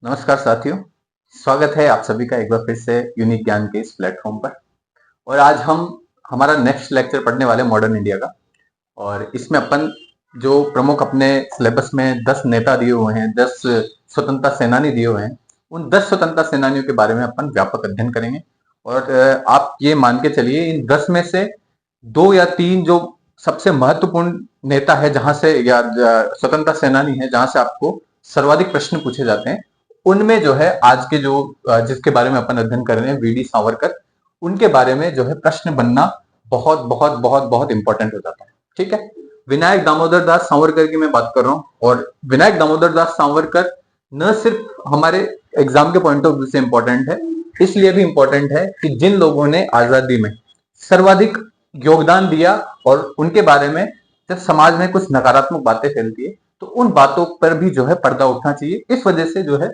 नमस्कार साथियों, स्वागत है आप सभी का एक बार फिर से यूनिक ज्ञान के इस प्लेटफॉर्म पर। और आज हम हमारा नेक्स्ट लेक्चर पढ़ने वाले मॉडर्न इंडिया का। और इसमें अपन जो प्रमुख अपने सिलेबस में 10 नेता दिए हुए हैं, 10 स्वतंत्रता सेनानी दिए हुए हैं, उन 10 स्वतंत्रता सेनानियों के बारे में अपन व्यापक अध्ययन करेंगे। और आप ये मान के चलिए इन 10 में से 2 या 3 जो सबसे महत्वपूर्ण नेता है, जहां से या स्वतंत्रता सेनानी है जहां से आपको सर्वाधिक प्रश्न पूछे जाते हैं, उनमें जो है आज के जो जिसके बारे में अपन अध्ययन कर रहे हैं, वीडी सावरकर, उनके बारे में जो है प्रश्न बनना बहुत बहुत बहुत बहुत इंपॉर्टेंट हो जाता है। ठीक है, विनायक दामोदर दास सावरकर की मैं बात कर रहा हूँ। और विनायक दामोदर दास सावरकर न सिर्फ हमारे एग्जाम के पॉइंट ऑफ व्यू से इंपॉर्टेंट है, इसलिए भी इंपॉर्टेंट है कि जिन लोगों ने आजादी में सर्वाधिक योगदान दिया और उनके बारे में जब समाज में कुछ नकारात्मक बातें फैलती है तो उन बातों पर भी जो है पर्दा उठना चाहिए। इस वजह से जो है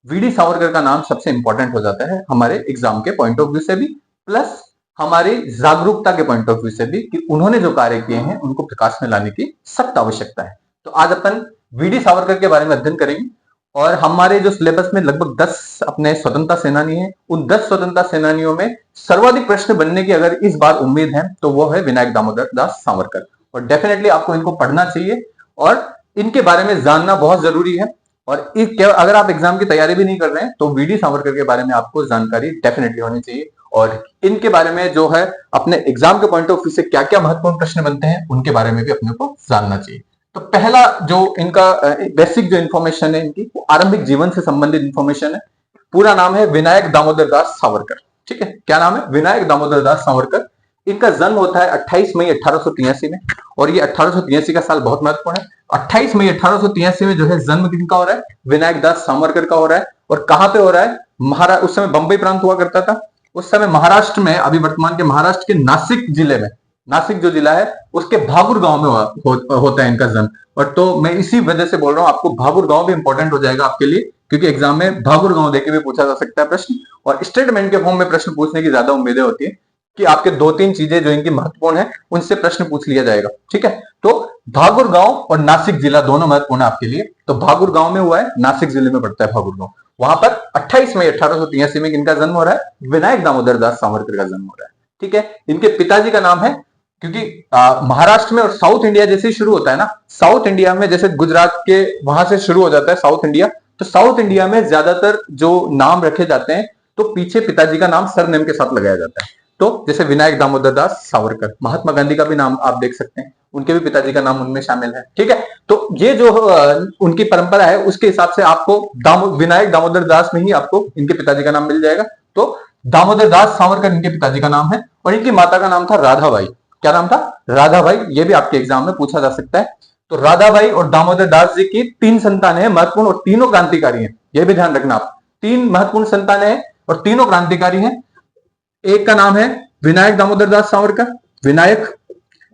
वीडी सावरकर का नाम सबसे इंपॉर्टेंट हो जाता है हमारे एग्जाम के पॉइंट ऑफ व्यू से भी, प्लस हमारी जागरूकता के पॉइंट ऑफ व्यू से भी, कि उन्होंने जो कार्य किए हैं उनको प्रकाश में लाने की सख्त आवश्यकता है। तो आज अपन वीडी सावरकर के बारे में अध्ययन करेंगे। और हमारे जो सिलेबस में लगभग 10 अपने स्वतंत्रता सेनानी हैं, उन 10 स्वतंत्रता सेनानियों में सर्वाधिक प्रश्न बनने की अगर इस बार उम्मीद है तो वो है विनायक दामोदर दास सावरकर। और डेफिनेटली आपको इनको पढ़ना चाहिए और इनके बारे में जानना बहुत जरूरी है। और अगर आप एग्जाम की तैयारी भी नहीं कर रहे हैं तो वीडी सावरकर के बारे में आपको जानकारी डेफिनेटली होनी चाहिए। और इनके बारे में जो है अपने एग्जाम के पॉइंट ऑफ व्यू से क्या क्या महत्वपूर्ण प्रश्न बनते हैं उनके बारे में भी अपने को जानना चाहिए। तो पहला जो इनका बेसिक जो इन्फॉर्मेशन है इनकी, वो आरंभिक जीवन से संबंधित इन्फॉर्मेशन है। पूरा नाम है विनायक दामोदर दास सावरकर। ठीक है, क्या नाम है? विनायक दामोदर दास सावरकर। इनका जन्म होता है 28 मई 1883 में। और ये 1883 का साल बहुत महत्वपूर्ण है। 28 मई 1883 में जो है जन्म किनका हो रहा है? विनायक दास सावरकर का हो रहा है। और कहां पे हो रहा है? उस समय बंबई प्रांत हुआ करता था। उस समय महाराष्ट्र में, अभी वर्तमान के महाराष्ट्र के नासिक जिले में, नासिक जो जिला है उसके भागुर गांव में होता है इनका जन्म। और तो मैं इसी वजह से बोल रहा हूं, आपको भागुर गांव भी इंपॉर्टेंट हो जाएगा आपके लिए, क्योंकि एग्जाम में भागुर गांव देके भी पूछा जा सकता है प्रश्न। और स्टेटमेंट के फॉर्म में प्रश्न पूछने की ज्यादा उम्मीदें होती है कि आपके 2-3 चीजें जो इनकी महत्वपूर्ण है उनसे प्रश्न पूछ लिया जाएगा। ठीक है, तो भागुर गांव और नासिक जिला दोनों महत्वपूर्ण है आपके लिए। तो भागुर गांव में हुआ है, नासिक जिले में पड़ता है भागुर गांव। वहां पर 28 मई 1883 में इनका जन्म हो रहा है, विनायक दामोदर दास सावरकर का जन्म हो रहा है। ठीक है, इनके पिताजी का नाम है, क्योंकि महाराष्ट्र में और साउथ इंडिया जैसे ही शुरू होता है ना, साउथ इंडिया में जैसे गुजरात के वहां से शुरू हो जाता है साउथ इंडिया, तो साउथ इंडिया में ज्यादातर जो नाम रखे जाते हैं तो पीछे पिताजी का नाम सरनेम के साथ लगाया जाता है। तो जैसे विनायक दामोदर दास सावरकर, महात्मा गांधी का भी नाम आप देख सकते हैं, उनके भी पिताजी का नाम उनमें शामिल है। ठीक है, तो ये जो उनकी परंपरा है उसके हिसाब से आपको विनायक दामोदर दास में ही आपको इनके पिताजी का नाम मिल जाएगा। तो दामोदर दास सावरकर इनके पिताजी का नाम है। और इनकी माता का नाम था राधाबाई। क्या नाम था? राधाबाई। ये भी आपके एग्जाम में पूछा जा सकता है। तो राधाबाई और दामोदर दास जी की 3 संतानें हैं महत्वपूर्ण, और तीनों क्रांतिकारी हैं। यह भी ध्यान रखना आप, 3 महत्वपूर्ण संतानें हैं और तीनों क्रांतिकारी हैं। एक का नाम है विनायक दामोदर दास सावरकर, विनायक।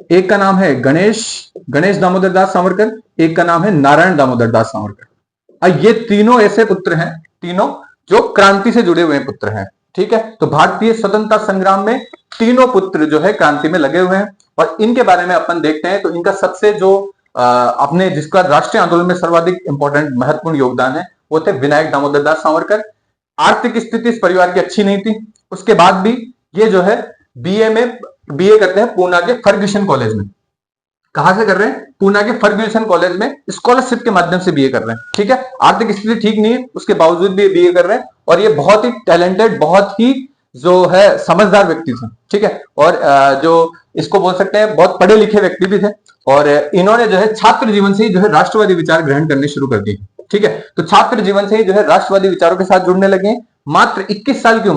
एक का नाम है गणेश दामोदर दास सावरकर। एक का नाम है नारायण दामोदर दास सावरकर। ये तीनों ऐसे पुत्र हैं, तीनों जो क्रांति से जुड़े हुए पुत्र हैं। ठीक है, तो भारतीय स्वतंत्रता संग्राम में तीनों पुत्र जो है क्रांति में लगे हुए हैं। और इनके बारे में अपन देखते हैं तो इनका सबसे जो अपने जिसका राष्ट्रीय आंदोलन में सर्वाधिक इंपॉर्टेंट महत्वपूर्ण योगदान है वो थे विनायक दामोदर दास सावरकर। आर्थिक स्थिति इस परिवार की अच्छी नहीं थी, उसके बाद भी ये जो है बीए करते हैं पूना के फर्ग्यूसन कॉलेज में। कहां से कर रहे हैं? पूना के फर्ग्यूसन कॉलेज में स्कॉलरशिप के माध्यम से बीए कर रहे हैं। ठीक है, आर्थिक स्थिति ठीक नहीं है उसके बावजूद भी बीए कर रहे हैं। और ये बहुत ही टैलेंटेड, बहुत ही जो है समझदार व्यक्ति थे। ठीक है, और जो इसको बोल सकते हैं बहुत पढ़े लिखे व्यक्ति भी थे। और इन्होंने जो है छात्र जीवन से ही जो है राष्ट्रवादी विचार ग्रहण करने शुरू कर दिए। ठीक है, तो छात्र जीवन से ही जो है राष्ट्रवादी विचारों के साथ जुड़ने लगे। मात्र 21 साल की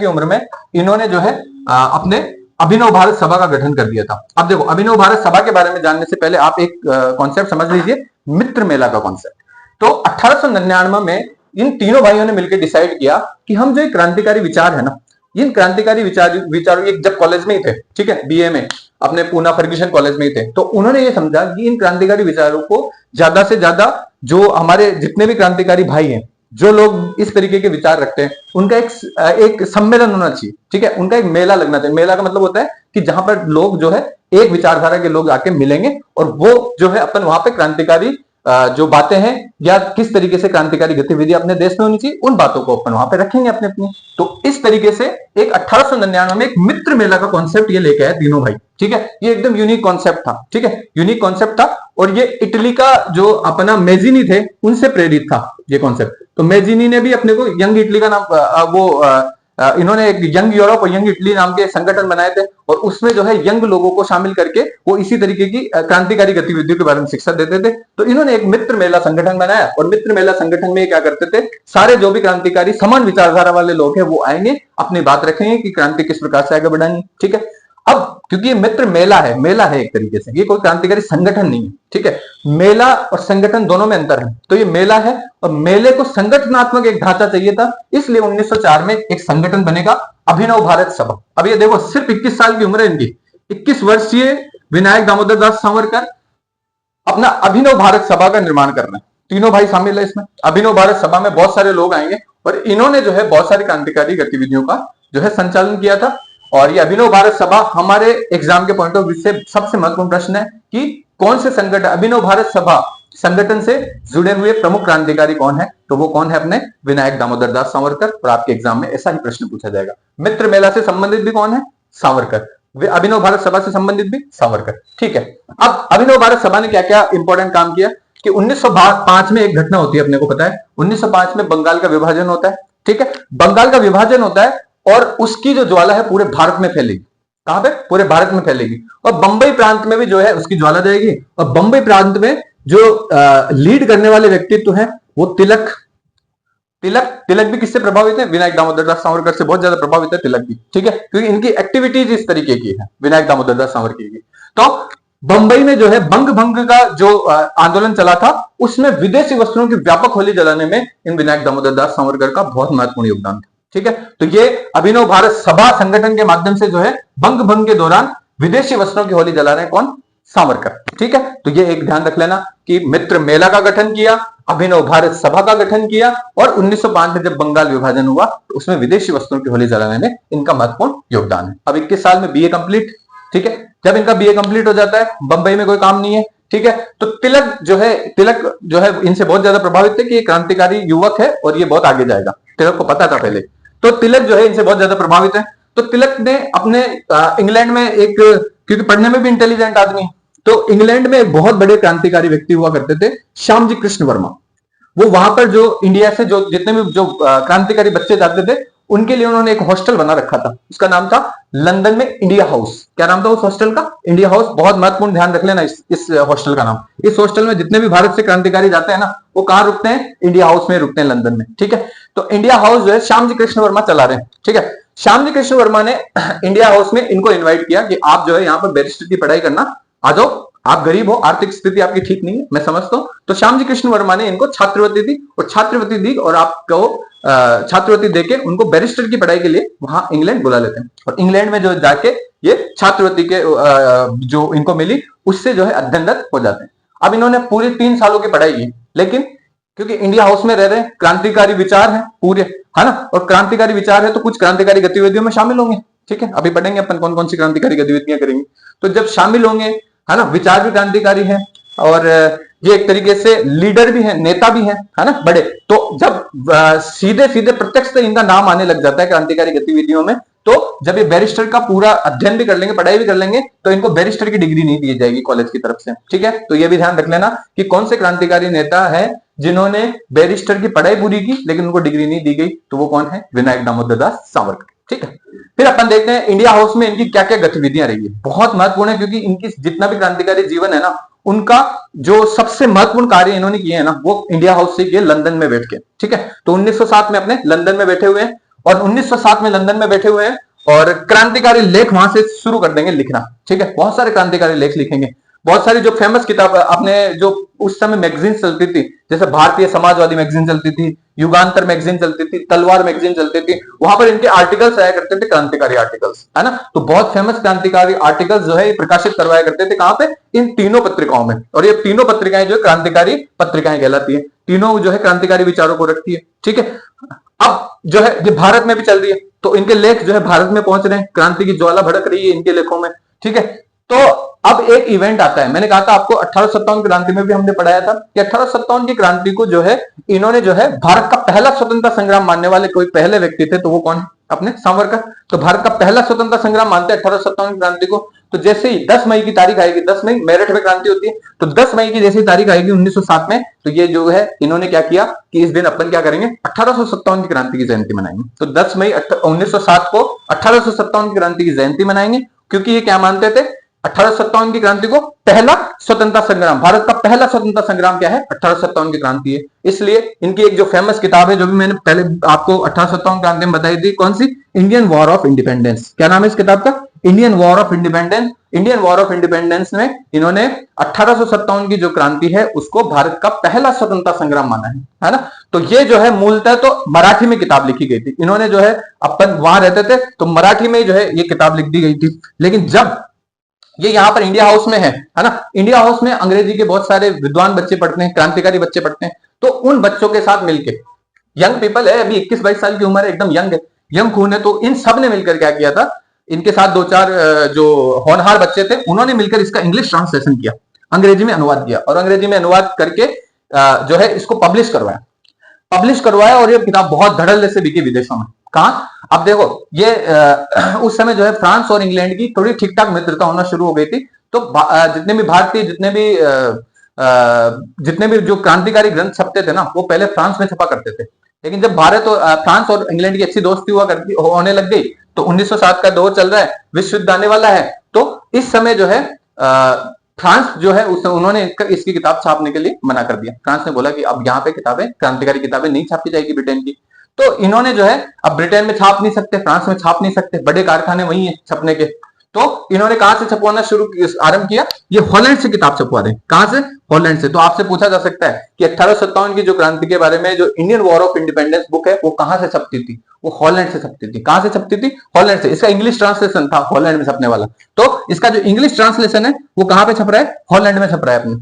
उम्र में इन्होंने जो है अपने अभिनव भारत सभा का गठन कर दिया था। अब देखो, अभिनव भारत सभा के बारे में जानने से पहले आप एक कॉन्सेप्ट समझ लीजिए, मित्र मेला का कॉन्सेप्ट। तो 1899 में इन तीनों भाइयों ने मिलकर डिसाइड किया कि हम जो क्रांतिकारी विचार है ना, इन क्रांतिकारी विचारों जब कॉलेज में ही थे, ठीक है, बीए में अपने पूना फर्ग्यूसन कॉलेज में ही थे, तो उन्होंने ये समझा कि इन क्रांतिकारी विचारों को ज्यादा से ज्यादा जो हमारे जितने भी क्रांतिकारी भाई हैं, जो लोग इस तरीके के विचार रखते हैं, उनका एक सम्मेलन होना चाहिए। ठीक है, उनका एक मेला लगना चाहिए। मेला का मतलब होता है कि जहां पर लोग जो है एक विचारधारा के लोग आके मिलेंगे और वो जो है अपन वहां पे क्रांतिकारी जो बातें हैं या किस तरीके से क्रांतिकारी गतिविधि अपने देश में होनी चाहिए, उन बातों को अपन वहां पे रखेंगे अपने अपनी। तो इस तरीके से एक 1899 में एक मित्र मेला का कॉन्सेप्ट ये लेके आए तीनों भाई, ठीक है। ये एकदम यूनिक कॉन्सेप्ट था, ठीक है, यूनिक कॉन्सेप्ट था। और ये इटली का जो अपना मेजिनी थे उनसे प्रेरित था ये कॉन्सेप्ट। तो मेजिनी ने भी अपने को यंग इटली का नाम इन्होंने एक यंग यूरोप और यंग इटली नाम के संगठन बनाए थे, और उसमें जो है यंग लोगों को शामिल करके वो इसी तरीके की क्रांतिकारी गतिविधियों के बारे में शिक्षा देते थे। तो इन्होंने एक मित्र मेला संगठन बनाया, और मित्र मेला संगठन में क्या करते थे, सारे जो भी क्रांतिकारी समान विचारधारा वाले लोग हैं वो आएंगे, अपनी बात रखेंगे कि क्रांति किस प्रकार से आगे बढ़ानी, ठीक है। अब क्योंकि ये मित्र मेला है एक तरीके से, ये कोई क्रांतिकारी संगठन नहीं है, ठीक है। मेला और संगठन दोनों में अंतर है। तो ये मेला है, और मेले को संगठनात्मक एक ढांचा चाहिए था, इसलिए 1904 में एक संगठन बनेगा, अभिनव भारत सभा। अब ये देखो, सिर्फ 21 साल की उम्र है इनकी, 21 वर्षीय विनायक दामोदर दास सावरकर अपना अभिनव भारत सभा का निर्माण कर रहे हैं। तीनों भाई शामिल है इसमें। अभिनव भारत सभा में बहुत सारे लोग आएंगे, और इन्होंने जो है बहुत सारी क्रांतिकारी गतिविधियों का जो है संचालन किया था। और ये अभिनव भारत सभा हमारे एग्जाम के पॉइंट ऑफ व्यू से सबसे महत्वपूर्ण प्रश्न है कि कौन से संगठन, अभिनव भारत सभा संगठन से जुड़े हुए प्रमुख क्रांतिकारी कौन है, तो वो कौन है, अपने विनायक दामोदर दास सावरकर। और आपके एग्जाम में ऐसा ही प्रश्न पूछा जाएगा। मित्र मेला से संबंधित भी कौन है, सावरकर। अभिनव भारत सभा से संबंधित भी सावरकर, ठीक है। अब अभिनव भारत सभा ने क्या क्या इंपॉर्टेंट काम किया कि 1905 में एक घटना होती है, अपने को पता है 1905 में बंगाल का विभाजन होता है, ठीक है। बंगाल का विभाजन होता है, और उसकी जो ज्वाला है पूरे भारत में फैलेगी। कहां पे, पूरे भारत में फैलेगी। और बंबई प्रांत में भी जो है उसकी ज्वाला जाएगी। और बंबई प्रांत में जो लीड करने वाले व्यक्तित्व हैं वो तिलक भी किससे प्रभावित है, विनायक दामोदर दास सावरकर से बहुत ज्यादा प्रभावित है तिलक भी, ठीक है, क्योंकि इनकी एक्टिविटीज इस तरीके की है विनायक दामोदर दास सावरकर की। तो बंबई में जो है बंग भंग का जो आंदोलन चला था, उसमें विदेशी वस्त्रों की व्यापक होली जलाने में इन विनायक दामोदर दास सावरकर का बहुत महत्वपूर्ण योगदान था, ठीक है। तो ये अभिनव भारत सभा संगठन के माध्यम से जो है बंग भंग के दौरान विदेशी वस्त्रों की होली जला रहे हैं कौन, सावरकर, ठीक है। तो ये एक ध्यान रख लेना कि मित्र मेला का गठन किया, अभिनव भारत सभा का गठन किया, और 1905 में जब बंगाल विभाजन हुआ तो उसमें विदेशी वस्त्रों की होली जलाने में इनका महत्वपूर्ण योगदान है। अब 21 साल में बीए कंप्लीट, ठीक है। जब इनका बीए कंप्लीट हो जाता है, बंबई में कोई काम नहीं है, ठीक है, तो तिलक जो है इनसे बहुत ज्यादा प्रभावित थे कि ये क्रांतिकारी युवक है और ये बहुत आगे जाएगा। तिलक को पता था पहले, तो तिलक जो है इनसे बहुत ज्यादा प्रभावित है। तो तिलक ने अपने इंग्लैंड में एक, क्योंकि पढ़ने में भी इंटेलिजेंट आदमी है, तो इंग्लैंड में एक बहुत बड़े क्रांतिकारी व्यक्ति हुआ करते थे, श्यामजी कृष्ण वर्मा। वो वहां पर जो इंडिया से जो जितने भी जो क्रांतिकारी बच्चे जाते थे उनके लिए उन्होंने एक हॉस्टल बना रखा था, उसका नाम था लंदन में इंडिया हाउस। क्या नाम था उस हॉस्टल का, इंडिया हाउस। बहुत महत्वपूर्ण, ध्यान रख लेना इस हॉस्टल का नाम। इस हॉस्टल में जितने भी भारत से क्रांतिकारी जाते हैं ना, वो कहां रुकते हैं, इंडिया हाउस में रुकते हैं, लंदन में, ठीक है। तो इंडिया हाउस जो है श्यामजी कृष्ण वर्मा चला रहे हैं, ठीक है। श्यामजी कृष्ण वर्मा ने इंडिया हाउस में इनको इन्वाइट किया कि आप जो है यहाँ पर बैरिस्टर की पढ़ाई करना आ जाओ, आप गरीब हो, आर्थिक स्थिति आपकी ठीक नहीं है, मैं समझता हूं। तो श्यामजी कृष्ण वर्मा ने इनको छात्रवृत्ति दी, और छात्रवृत्ति दी और आपको छात्रवृत्ति देके उनको बैरिस्टर की पढ़ाई के लिए वहां इंग्लैंड बुला लेते हैं। और इंग्लैंड में जो जाके ये छात्रवृत्ति के जो इनको मिली उससे जो है अध्ययनरत हो जाते हैं। अब इन्होंने पूरे 3 सालों की पढ़ाई की, लेकिन क्योंकि इंडिया हाउस में रह रहे हैं, क्रांतिकारी विचार है पूरे, है ना, और क्रांतिकारी विचार है तो कुछ क्रांतिकारी गतिविधियों में शामिल होंगे, ठीक है। अभी पढ़ेंगे अपन कौन कौन सी क्रांतिकारी गतिविधियां करेंगे। तो जब शामिल होंगे, है ना, विचार भी क्रांतिकारी है, और ये एक तरीके से लीडर भी है, नेता भी है ना, बड़े। तो जब सीधे सीधे प्रत्यक्ष से इनका नाम आने लग जाता है क्रांतिकारी गतिविधियों में, तो जब ये बैरिस्टर का पूरा अध्ययन भी कर लेंगे, पढ़ाई भी कर लेंगे, तो इनको बैरिस्टर की डिग्री नहीं दी जाएगी कॉलेज की तरफ से, ठीक है। तो ये भी ध्यान रख लेना कि कौन से क्रांतिकारी नेता है जिन्होंने बैरिस्टर की पढ़ाई पूरी की लेकिन उनको डिग्री नहीं दी गई, तो वो कौन है, विनायक दामोदर दास सावरकर, ठीक है। फिर अपन देखते हैं इंडिया हाउस में इनकी क्या क्या गतिविधियां रही है। बहुत महत्वपूर्ण है, क्योंकि इनकी जितना भी क्रांतिकारी जीवन है ना, उनका जो सबसे महत्वपूर्ण कार्य इन्होंने किए हैं ना, वो इंडिया हाउस से किए, लंदन में बैठ के, ठीक है। तो 1907 में अपने लंदन में बैठे हुए हैं, और 1907 में लंदन में बैठे हुए हैं और क्रांतिकारी लेख वहां से शुरू कर देंगे लिखना, ठीक है। बहुत सारे क्रांतिकारी लेख लिखेंगे। बहुत सारी जो फेमस किताब अपने जो उस समय मैगजीन चलती थी, जैसे भारतीय समाजवादी मैगजीन चलती थी, युगांतर मैगजीन चलती थी, तलवार मैगजीन चलती थी, वहां पर इनके आर्टिकल्स आया करते थे, क्रांतिकारी आर्टिकल्स, है ना। तो बहुत फेमस क्रांतिकारी आर्टिकल्स जो है प्रकाशित करवाया करते थे, कहां पे, इन तीनों पत्रिकाओं में। और ये तीनों पत्रिकाएं जो है क्रांतिकारी पत्रिकाएं कहलाती है, तीनों जो है क्रांतिकारी विचारों को रखती है, ठीक है। अब जो है ये भारत में भी चल रही है, तो इनके लेख जो है भारत में पहुंच रहे हैं, क्रांति की ज्वाला भड़क रही है इनके लेखों में, ठीक है। तो अब एक इवेंट आता है, मैंने कहा था आपको 1857 क्रांति में भी हमने पढ़ाया था कि 1857 की क्रांति को जो है इन्होंने जो है भारत का पहला स्वतंत्रता संग्राम मानने वाले कोई पहले व्यक्ति थे, तो वो कौन? अपने सावरकर। तो भारत का पहला स्वतंत्रता संग्राम मानते हैं 1857 की क्रांति को। तो जैसे ही 10 मई की तारीख आएगी, 10 मई मेरठ में क्रांति होती है, तो 10 मई की जैसी तारीख आएगी 1907 में, तो ये जो है इन्होंने क्या किया कि इस दिन अपन क्या करेंगे, 1857 की क्रांति की जयंती मनाएंगे। तो 10 मई 1907 को 1857 की क्रांति की जयंती मनाएंगे, क्योंकि ये क्या मानते थे, 1857 की क्रांति को पहला स्वतंत्रता संग्राम, भारत का पहला स्वतंत्रता संग्राम क्या है, 1857 की क्रांति है। इसलिए इनकी एक जो फेमस किताब है, जो भी मैंने पहले आपको 1857 क्रांति में बताई थी, कौन सी? Indian war of independence. क्या नाम है इस किताब का? Indian war of independence. Indian war of independence में इन्होंने 1857 की जो क्रांति है उसको भारत का पहला स्वतंत्रता संग्राम माना है ना। तो ये जो है मूलतः तो मराठी में किताब लिखी गई थी। इन्होंने जो है, अपन वहां रहते थे तो मराठी में जो है ये किताब लिख दी गई थी, लेकिन जब ये यहाँ पर इंडिया हाउस में है ना, इंडिया हाउस में अंग्रेजी के बहुत सारे विद्वान बच्चे पढ़ते हैं, क्रांतिकारी बच्चे पढ़ते हैं, तो उन बच्चों के साथ मिलकर, यंग पीपल है, अभी 21-22 साल की उम्र है, एकदम यंग है, यंग खून है, तो इन सब ने मिलकर क्या किया था, इनके साथ 2-4 जो होनहार बच्चे थे, उन्होंने मिलकर इसका इंग्लिश ट्रांसलेशन किया, अंग्रेजी में अनुवाद किया, और अंग्रेजी में अनुवाद करके जो है इसको पब्लिश करवाया, और ये किताब बहुत धड़ल्ले से बिकी विदेशों में। कहा? अब देखो, ये उस समय जो है फ्रांस और इंग्लैंड की थोड़ी ठीक ठाक मित्रता होना शुरू हो गई थी, तो जितने भी भारतीय, जितने भी जो क्रांतिकारी ग्रंथ छपते थे ना, वो पहले फ्रांस में छपा करते थे, लेकिन जब भारत और फ्रांस और इंग्लैंड की अच्छी दोस्ती होने लग गई, तो 1907 का दौर चल रहा है, विश्व युद्ध आने वाला है, तो इस समय जो है फ्रांस जो है उन्होंने इसकी किताब छापने के लिए मना कर दिया। फ्रांस ने बोला कि अब यहाँ पे किताबें, क्रांतिकारी किताबें नहीं छापी जाएगी ब्रिटेन की। तो इन्होंने जो है, अब ब्रिटेन में छाप नहीं सकते, फ्रांस में छाप नहीं सकते, बड़े कारखाने वही है छपने के, तो इन्होंने कहां से छपवाना आरंभ किया? ये हॉलैंड से किताब छपवा रहे हैं। कहां से? हॉलैंड से। तो आपसे पूछा जा सकता है कि 1857 की जो क्रांति के बारे में जो Indian war of independence book है, वो कहां से छपती थी? वो हॉलैंड से छपती थी। कहां से छपती थी? हॉलैंड से। इसका इंग्लिश ट्रांसलेशन था हॉलैंड में छपने वाला, तो इसका जो इंग्लिश ट्रांसलेशन है वो कहां पे छप रहा है? हॉलैंड में छप रहा है, अपने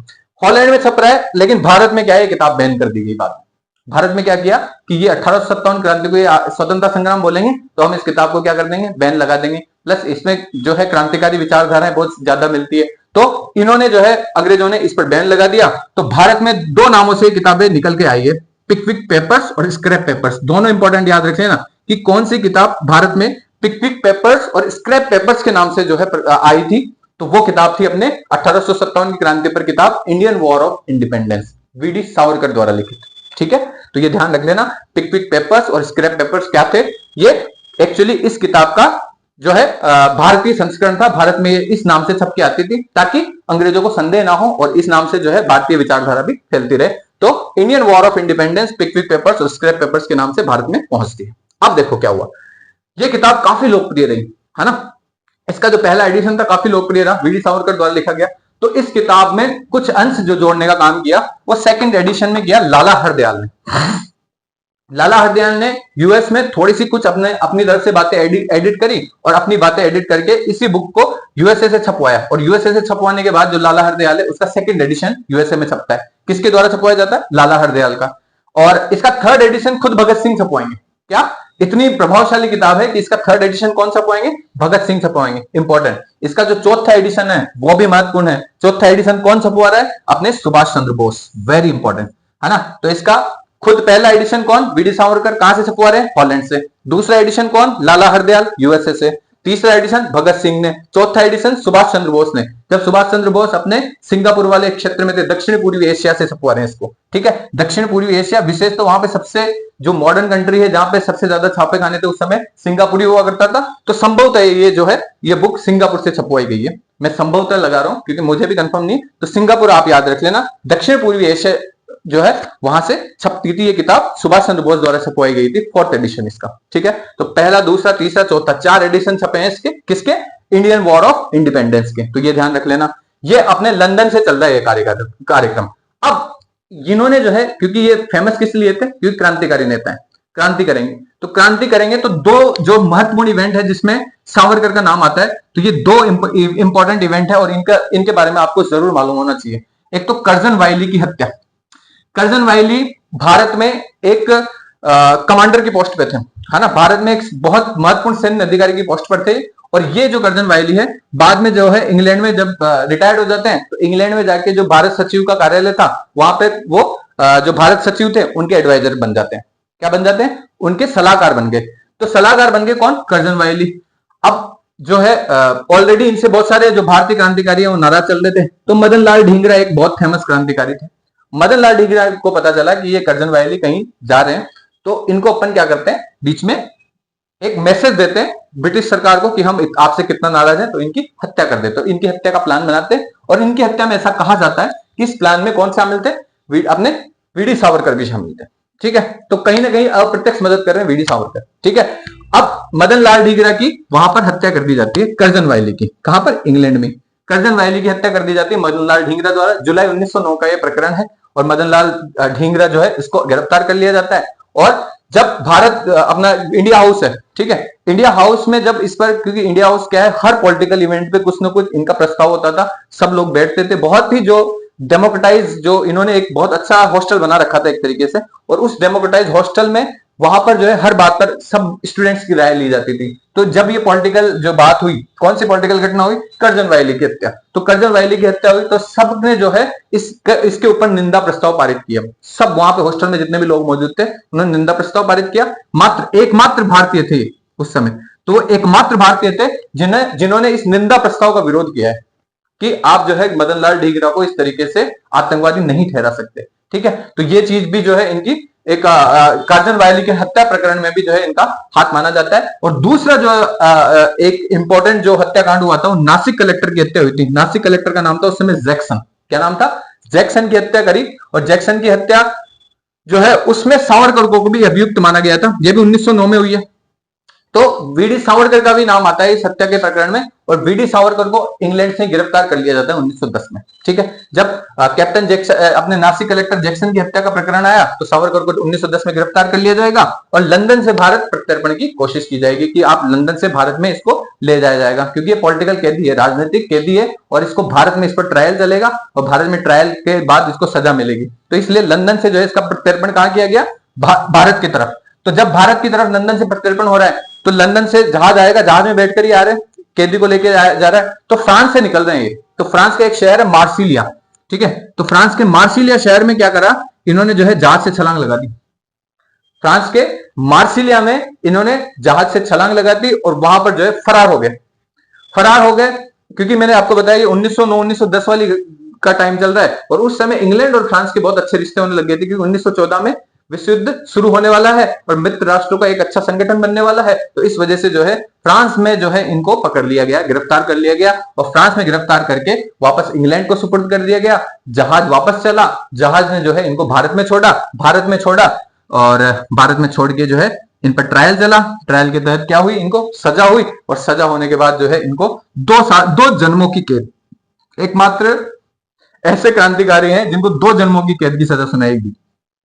हॉलैंड में छप रहा है। लेकिन भारत में क्या है, किताब बैन कर दी गई। बाद भारत में क्या किया कि ये 1857 क्रांति को स्वतंत्रता संग्राम बोलेंगे, तो हम इस किताब को क्या कर देंगे? बैन लगा देंगे। प्लस इसमें जो है क्रांतिकारी विचारधाराएं बहुत ज्यादा मिलती है, तो इन्होंने जो है, अंग्रेजों ने इस पर बैन लगा दिया। तो भारत में 2 नामों से किताबें निकल के आई है, पिकविक पेपर्स और स्क्रैप पेपर्स। दोनों इंपॉर्टेंट याद रखें ना, कि कौन सी किताब भारत में पिकविक पेपर्स और स्क्रैप पेपर्स के नाम से जो है आई थी। तो वो किताब थी अपने 1857 की क्रांति पर किताब, Indian war of independence, VD Savarkar द्वारा लिखित। ठीक है, तो ये ध्यान रख लेना, पिकविक पेपर्स और स्क्रैप पेपर्स क्या थे। ये एक्चुअली इस किताब का जो है भारतीय संस्करण था। भारत में इस नाम से छप के आती थी, ताकि अंग्रेजों को संदेह ना हो, और इस नाम से जो है भारतीय विचारधारा भी फैलती रहे। तो Indian war of independence, Pickwick papers और स्क्रैप पेपर्स के नाम से भारत में पहुंचती है। अब देखो क्या हुआ, ये किताब काफी लोकप्रिय रही, है ना। इसका जो पहला एडिशन था काफी लोकप्रिय रहा, वीडी सावरकर द्वारा लिखा गया। तो इस किताब में कुछ अंश जो जोड़ने का काम किया, वो सेकंड एडिशन में किया लाला हरदयाल ने। लाला हरदयाल ने यूएस में थोड़ी सी कुछ अपनी तरफ से बातें एडिट करी, और अपनी बातें एडिट करके इसी बुक को यूएसए से छपवाया। और यूएसए से छपवाने के बाद जो लाला हरदयाल है, उसका सेकंड एडिशन यूएसए में छपता है। किसके द्वारा छपवाया जाता है? लाला हरदयाल का। और इसका थर्ड एडिशन खुद भगत सिंह छपवाएंगे। क्या? इतनी प्रभावशाली किताब है कि इसका थर्ड एडिशन कौन छपवाएंगे? भगत सिंह छपवाएंगे। इंपॉर्टेंट। इसका जो चौथा एडिशन है वो भी महत्वपूर्ण है। चौथा एडिशन कौन छपवा रहा है? अपने सुभाष चंद्र बोस। वेरी इंपॉर्टेंट, है ना। तो इसका खुद पहला एडिशन कौन? वीडी सावरकर। कहां से छपवा रहे हैं? हॉलैंड से। दूसरा एडिशन कौन? लाला हरदयाल, यूएसए से। तीसरा एडिशन भगत सिंह ने। चौथा एडिशन सुभाष चंद्र बोस ने, जब सुभाष चंद्र बोस अपने सिंगापुर वाले क्षेत्र में थे, दक्षिण पूर्वी एशिया से छपवा रहे हैं इसको। ठीक है, दक्षिण पूर्वी एशिया, विशेष तो वहां पे सबसे जो मॉडर्न कंट्री है, जहां पे सबसे ज्यादा छापे खाने थे उस समय, सिंगापुर हुआ करता था। तो संभवतः ये जो है, ये बुक सिंगापुर से छपवाई गई है। मैं संभवतः लगा रहा हूं क्योंकि मुझे भी कंफर्म नहीं। तो सिंगापुर आप याद रख लेना, दक्षिण पूर्वी एशिया जो है वहां से छपती थी ये किताब, सुभाष चंद्र बोस द्वारा छपवाई गई थी। फोर्थ एडिशन इसका। ठीक है, तो पहला, दूसरा, तीसरा, चौथा, 4 एडिशन छपे हैं इसके। किसके? इंडियन वॉर ऑफ इंडिपेंडेंस के। तो ये ध्यान रख लेना, ये अपने लंदन से चल रहा है ये कार्यक्रम। अब इन्होंने जो है, क्योंकि ये फेमस किस लिए थे? क्योंकि क्रांतिकारी नेता है, क्रांति करेंगे। तो क्रांति करेंगे तो 2 जो महत्वपूर्ण इवेंट है जिसमें सावरकर का नाम आता है, तो ये 2 इंपॉर्टेंट इवेंट है और इनके बारे में आपको जरूर मालूम होना चाहिए। एक तो कर्जन वाइली की हत्या। कर्जन वाइली भारत में एक कमांडर की पोस्ट पे थे, है ना। भारत में एक बहुत महत्वपूर्ण सैन्य अधिकारी की पोस्ट पर थे, और ये जो कर्जन वायली है बाद में जो है इंग्लैंड में जब रिटायर्ड हो जाते हैं तो इंग्लैंड में जाके जो भारत सचिव का कार्यालय था वहां पे वो जो भारत सचिव थे उनके एडवाइजर बन जाते हैं। क्या बन जाते हैं? उनके सलाहकार बन गए। तो सलाहकार बन गए कौन? कर्जन वायली। अब जो है ऑलरेडी इनसे बहुत सारे जो भारतीय क्रांतिकारी है वो नाराज चल रहे थे। तो मदन लाल ढींगरा एक बहुत फेमस क्रांतिकारी थे। मदन लाल ढींगरा को पता चला कि ये कर्जन वायली कहीं जा रहे हैं, तो इनको अपन क्या करते हैं, बीच में एक मैसेज देते हैं ब्रिटिश सरकार को कि हम आपसे कितना नाराज हैं, तो इनकी हत्या कर देते। तो इनकी हत्या का प्लान बनाते हैं और इनकी हत्या में ऐसा कहा जाता है कि इस प्लान में कौन शामिल थे? अपने वीडी सावरकर भी शामिल थे। ठीक है, तो कहीं ना कहीं अप्रत्यक्ष मदद कर रहे हैं वीडी सावरकर। ठीक है, अब मदन लाल ढींगरा की वहां पर हत्या कर दी जाती है कर्जन वायली की। कहां पर? इंग्लैंड में। कर्जन वायली की हत्या कर दी जाती है मदन लाल ढींगरा द्वारा। जुलाई 1909 का यह प्रकरण है और मदन लाल ढींगरा जो है इसको गिरफ्तार कर लिया जाता है। और जब भारत अपना इंडिया हाउस है, ठीक है, इंडिया हाउस में जब इस पर, क्योंकि इंडिया हाउस क्या है, हर पॉलिटिकल इवेंट पे कुछ ना कुछ इनका प्रस्ताव होता था, सब लोग बैठते थे। बहुत ही जो डेमोक्रेटाइज, जो इन्होंने एक बहुत अच्छा हॉस्टल बना रखा था एक तरीके से, और उस डेमोक्रेटाइज हॉस्टल में वहां पर जो है हर बात पर सब स्टूडेंट्स की राय ली जाती थी। तो जब ये पॉलिटिकल जो बात हुई, कौन सी पॉलिटिकल घटना हुई? कर्जन वायली की हत्या। तो कर्जन वायली की हत्या हुई तो सबने जो है इसके ऊपर निंदा प्रस्ताव पारित किया। सब वहां पे हॉस्टल में जितने भी लोग मौजूद थे उन्होंने निंदा प्रस्ताव पारित किया। मात्र एकमात्र भारतीय थे उस समय, तो वो एकमात्र भारतीय थे जिन्होंने इस निंदा प्रस्ताव का विरोध किया है कि आप जो है मदन लाल ढींगरा को इस तरीके से आतंकवादी नहीं ठहरा सकते। ठीक है, तो ये चीज भी जो है इनकी एक कर्जन वायली के हत्या प्रकरण में भी जो है इनका हाथ माना जाता है। और दूसरा जो एक इंपॉर्टेंट जो हत्याकांड हुआ था वो नासिक कलेक्टर की हत्या हुई थी। नासिक कलेक्टर का नाम था उस समय जैक्सन। क्या नाम था? जैक्सन की हत्या करी। और जैक्सन की हत्या जो है उसमें सावरकर को भी अभियुक्त माना गया था। यह भी 1909 में हुई है। तो वीडी सावरकर का भी नाम आता है इस हत्या के प्रकरण में, और वीडी सावरकर को इंग्लैंड से गिरफ्तार कर लिया जाता है 1910 में। ठीक है, जब कैप्टन जैक्सन अपने नासिक कलेक्टर जैक्सन की हत्या का प्रकरण आया तो सावरकर को 1910 में गिरफ्तार कर लिया जाएगा और लंदन से भारत प्रत्यर्पण की कोशिश की जाएगी कि आप लंदन से भारत में इसको ले जाया जाएगा, क्योंकि ये पॉलिटिकल कैदी है, राजनीतिक कैदी है, और इसको भारत में इस पर ट्रायल चलेगा और भारत में ट्रायल के बाद इसको सजा मिलेगी। तो इसलिए लंदन से जो है इसका प्रत्यर्पण कहां किया गया? भारत की तरफ। तो जब भारत की तरफ लंदन से प्रत्यर्पण हो रहा है तो लंदन से जहाज आएगा, जहाज में बैठकर ही आ रहे हैं, कैदी को लेकर जा रहा है। तो फ्रांस से निकल रहे हैं ये। तो फ्रांस का एक शहर है मार्सिलिया। ठीक है, तो फ्रांस के मार्सिलिया शहर में क्या करा इन्होंने, जो है जहाज से छलांग लगा दी। फ्रांस के मार्सिलिया में इन्होंने जहाज से छलांग लगा दी और वहां पर जो है फरार हो गए। क्योंकि मैंने आपको बताया 1909-1910 वाली का टाइम चल रहा है और उस समय इंग्लैंड और फ्रांस के बहुत अच्छे रिश्ते होने लग गए थे, क्योंकि 1914 में विश्व युद्ध शुरू होने वाला है और मित्र राष्ट्रों का एक अच्छा संगठन बनने वाला है। तो इस वजह से जो है फ्रांस में जो है इनको पकड़ लिया गया, गिरफ्तार कर लिया गया और फ्रांस में गिरफ्तार करके वापस इंग्लैंड को सुपुर्द कर दिया गया। जहाज वापस चला, जहाज ने जो है इनको भारत में छोड़ा और भारत में छोड़ के जो है इन पर ट्रायल चला। ट्रायल के तहत क्या हुई? इनको सजा हुई और सजा होने के बाद जो है इनको 2 जन्मों की कैद। एकमात्र ऐसे क्रांतिकारी हैं जिनको 2 जन्मों की कैद की सजा सुनाई गई।